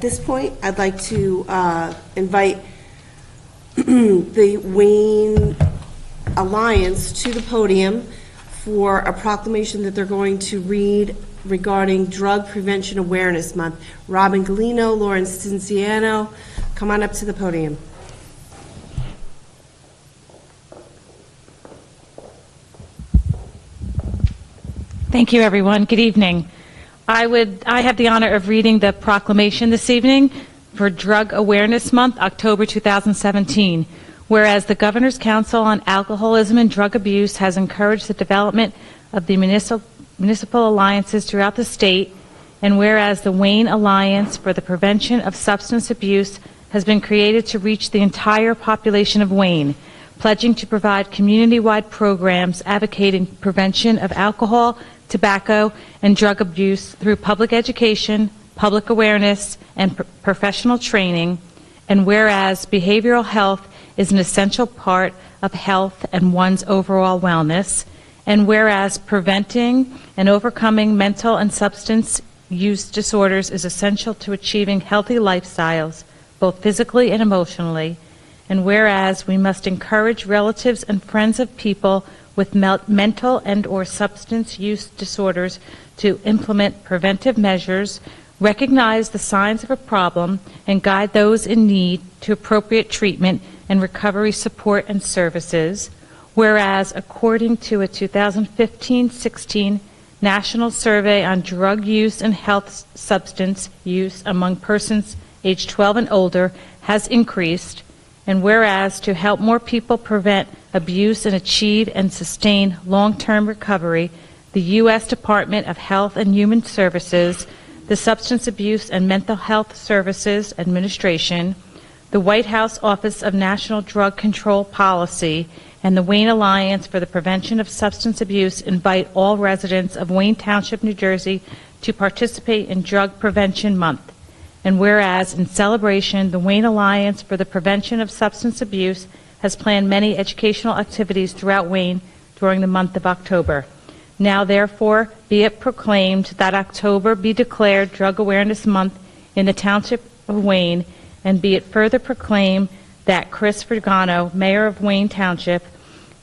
this point, I'd like to invite the Wayne Alliance to the podium for a proclamation that they're going to read regarding Drug Prevention Awareness Month. Robin Galino, Lauren Cinciano, come on up to the podium. Thank you, everyone. Good evening. I have the honor of reading the proclamation this evening for Drug Awareness Month, October 2017. Whereas the Governor's Council on Alcoholism and Drug Abuse has encouraged the development of the municipal alliances throughout the state, and whereas the Wayne Alliance for the Prevention of Substance Abuse has been created to reach the entire population of Wayne, pledging to provide community-wide programs advocating prevention of alcohol, tobacco, and drug abuse through public education, public awareness, and professional training, and whereas behavioral health is an essential part of health and one's overall wellness, and whereas preventing and overcoming mental and substance use disorders is essential to achieving healthy lifestyles, both physically and emotionally, and whereas we must encourage relatives and friends of people with mental and or substance use disorders to implement preventive measures, recognize the signs of a problem, and guide those in need to appropriate treatment and recovery support and services. Whereas, according to a 2015-16 National Survey on Drug Use and Health Substance Use among persons aged 12 and older has increased, and whereas to help more people prevent abuse and achieve and sustain long-term recovery, the U.S. Department of Health and Human Services, the Substance Abuse and Mental Health Services Administration, the White House Office of National Drug Control Policy, and the Wayne Alliance for the Prevention of Substance Abuse invite all residents of Wayne Township, New Jersey to participate in Drug Prevention Month. And whereas, in celebration, the Wayne Alliance for the Prevention of Substance Abuse has planned many educational activities throughout Wayne during the month of October. Now, therefore, be it proclaimed that October be declared Drug Awareness Month in the Township of Wayne, and be it further proclaimed that Chris Frigano, Mayor of Wayne Township,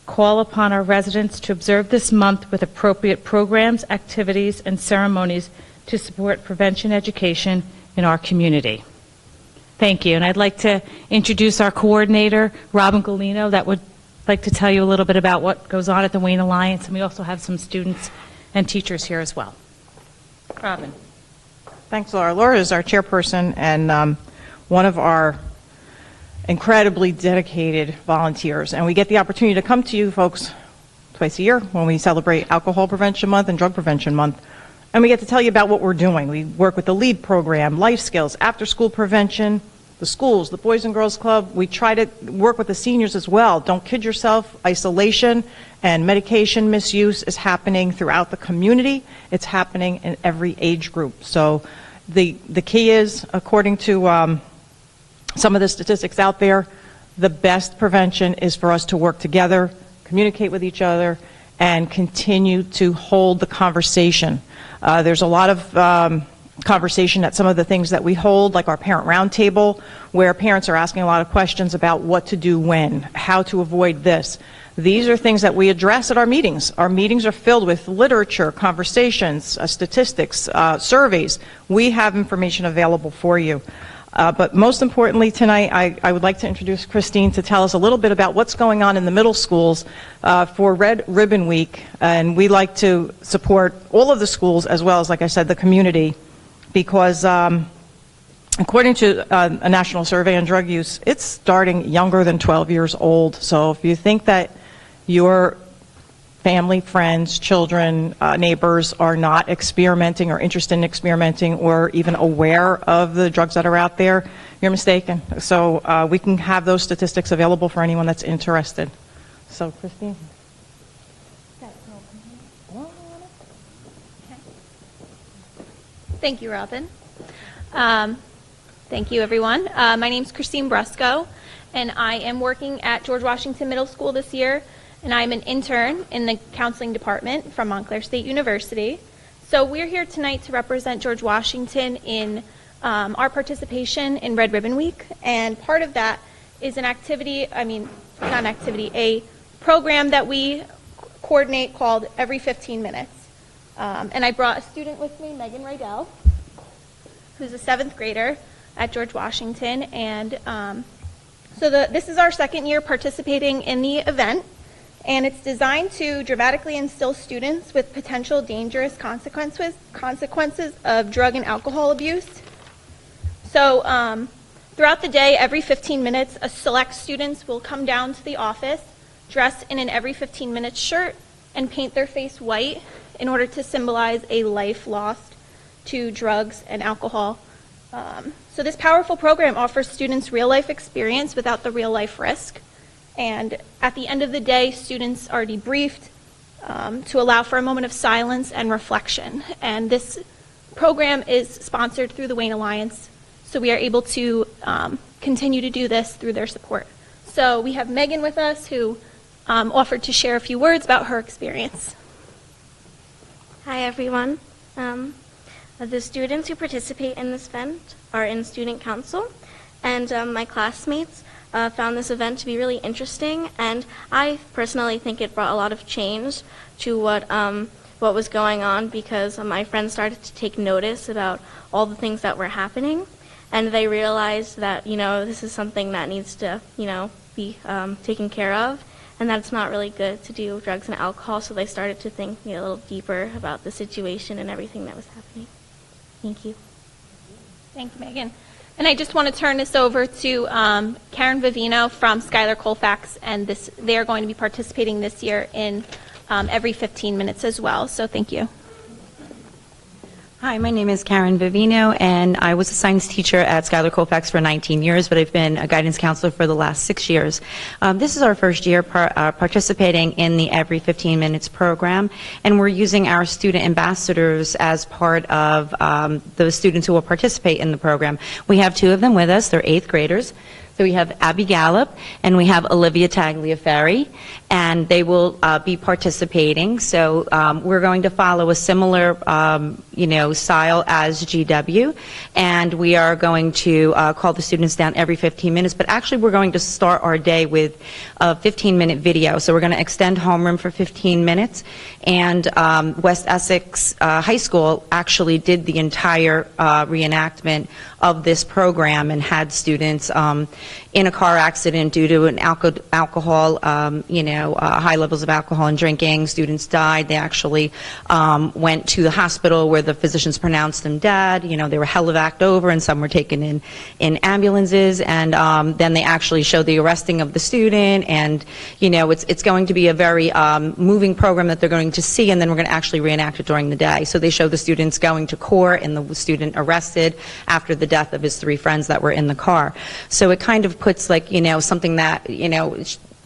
call upon our residents to observe this month with appropriate programs, activities, and ceremonies to support prevention education in our community. Thank you. And I'd like to introduce our coordinator, Robin Galino, that would like to tell you a little bit about what goes on at the Wayne Alliance, and we also have some students and teachers here as well. Robin. Thanks, Laura. Laura is our chairperson and one of our incredibly dedicated volunteers, and we get the opportunity to come to you folks twice a year when we celebrate Alcohol Prevention Month and Drug Prevention Month. And we get to tell you about what we're doing. We work with the LEAD program, life skills, after-school prevention, the schools, the Boys and Girls Club. We try to work with the seniors as well. Don't kid yourself. Isolation and medication misuse is happening throughout the community. It's happening in every age group. So the key is, according to some of the statistics out there, the best prevention is for us to work together, communicate with each other, and continue to hold the conversation. There's a lot of conversation at some of the things that we hold, like our parent roundtable, where parents are asking a lot of questions about what to do when, how to avoid this. These are things that we address at our meetings. Our meetings are filled with literature, conversations, statistics, surveys. We have information available for you. But most importantly tonight, I would like to introduce Christine to tell us a little bit about what's going on in the middle schools for Red Ribbon Week. And we like to support all of the schools as well as, like I said, the community, because according to a national survey on drug use, it's starting younger than 12 years old. So if you think that your family, friends, children, neighbors are not experimenting or interested in experimenting or even aware of the drugs that are out there, you're mistaken. So we can have those statistics available for anyone that's interested. So, Christine. Thank you, Robin. Thank you, everyone. My name is Christine Brusco, and I am working at George Washington Middle School this year, and I'm an intern in the counseling department from Montclair State University. So we're here tonight to represent George Washington in our participation in Red Ribbon Week, and part of that is an activity, not an activity, a program that we coordinate called Every 15 Minutes. And I brought a student with me, Megan Rydell, who's a 7th grader at George Washington, and this is our second year participating in the event, and it's designed to dramatically instill students with potential dangerous consequences of drug and alcohol abuse. So throughout the day, every 15 minutes, a select students will come down to the office dressed in an Every 15 Minutes shirt and paint their face white in order to symbolize a life lost to drugs and alcohol. So this powerful program offers students real-life experience without the real-life risk. And at the end of the day, students are debriefed to allow for a moment of silence and reflection. And this program is sponsored through the Wayne Alliance, so we are able to continue to do this through their support. So we have Megan with us, who offered to share a few words about her experience. Hi, everyone. The students who participate in this event are in student council, and my classmates found this event to be really interesting, and I personally think it brought a lot of change to what was going on, because my friends started to take notice about all the things that were happening, and they realized that, this is something that needs to, be taken care of, and that it's not really good to do drugs and alcohol, so they started to think a little deeper about the situation and everything that was happening. Thank you. Thank you, Megan. And I just want to turn this over to Karen Vivino from Schuyler Colfax, and they are going to be participating this year in Every 15 Minutes as well. So thank you. Hi, my name is Karen Vivino, and I was a science teacher at Schuyler Colfax for 19 years, but I've been a guidance counselor for the last 6 years. This is our first year participating in the Every 15 Minutes program, and we're using our student ambassadors as part of the students who will participate in the program. We have 2 of them with us. They're 8th graders. So we have Abby Gallup and we have Olivia Tagliaferri, and they will be participating. So we're going to follow a similar, style as GW, and we are going to call the students down every 15 minutes. But actually, we're going to start our day with a 15-minute video. So we're going to extend homeroom for 15 minutes, and West Essex High School actually did the entire reenactment of this program and had students in a car accident due to an alcohol, high levels of alcohol and drinking. Students died. They actually went to the hospital where the physicians pronounced them dead. They were helivaced over, and some were taken in ambulances. And then they actually showed the arresting of the student. And it's going to be a very moving program that they're going to see, and then we're going to actually reenact it during the day. So they show the students going to court and the student arrested after the death of his 3 friends that were in the car. So it kind of puts something that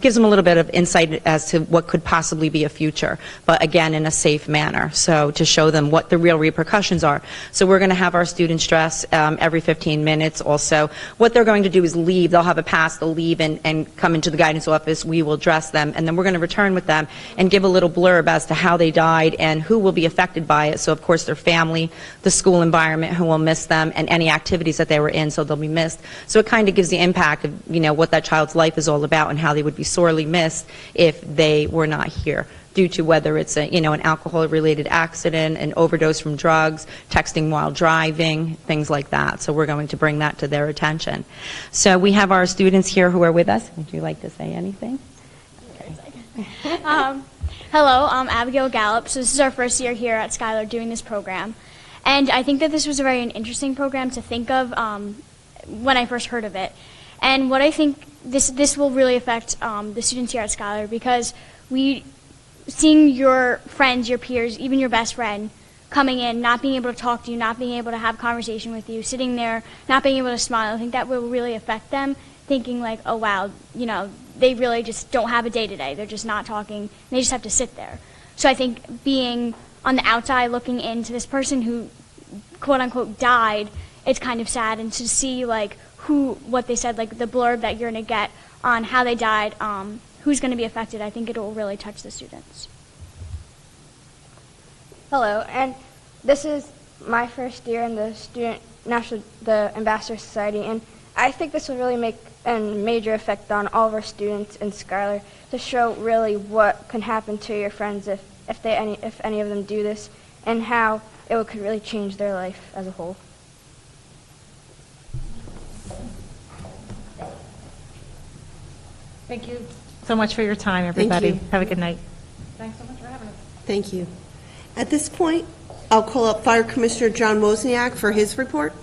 gives them a little bit of insight as to what could possibly be a future, but again in a safe manner, so to show them what the real repercussions are. So we're going to have our students dress every 15 minutes. Also, what they're going to do is leave. They'll have a pass, they'll leave and come into the guidance office. We will dress them, and then we're going to return with them and give a little blurb as to how they died and who will be affected by it. So of course their family, the school environment who will miss them, and any activities that they were in, so they'll be missed. So it kind of gives the impact of what that child's life is all about and how they would be sorely missed if they were not here, due to whether it's an alcohol-related accident, an overdose from drugs, texting while driving, things like that. So we're going to bring that to their attention. So we have our students here who are with us. Would you like to say anything? Hello, I'm Abigail Gallup. So this is our first year here at Schuyler doing this program. And I think that this was a very interesting program to think of when I first heard of it. And what I think this will really affect the students here at Schuyler, because seeing your friends, your peers, even your best friend coming in, not being able to talk to you, not being able to have conversation with you, sitting there, not being able to smile, I think that will really affect them, thinking like, oh wow, they really just don't have a day-to-day. They're just not talking. They just have to sit there. So I think being on the outside looking into this person who, quote-unquote, died, it's kind of sad. And to see like what they said, like the blurb that you're going to get on how they died, who's going to be affected, I think it will really touch the students. Hello, and this is my first year in the student the Ambassador Society, and I think this will really make a major effect on all of our students in Schuyler to show really what can happen to your friends if any of them do this, and how it could really change their life as a whole. Thank you so much for your time, everybody. you. Have a good night. Thank you. At this point, I'll call up Fire Commissioner John Wozniak for his report.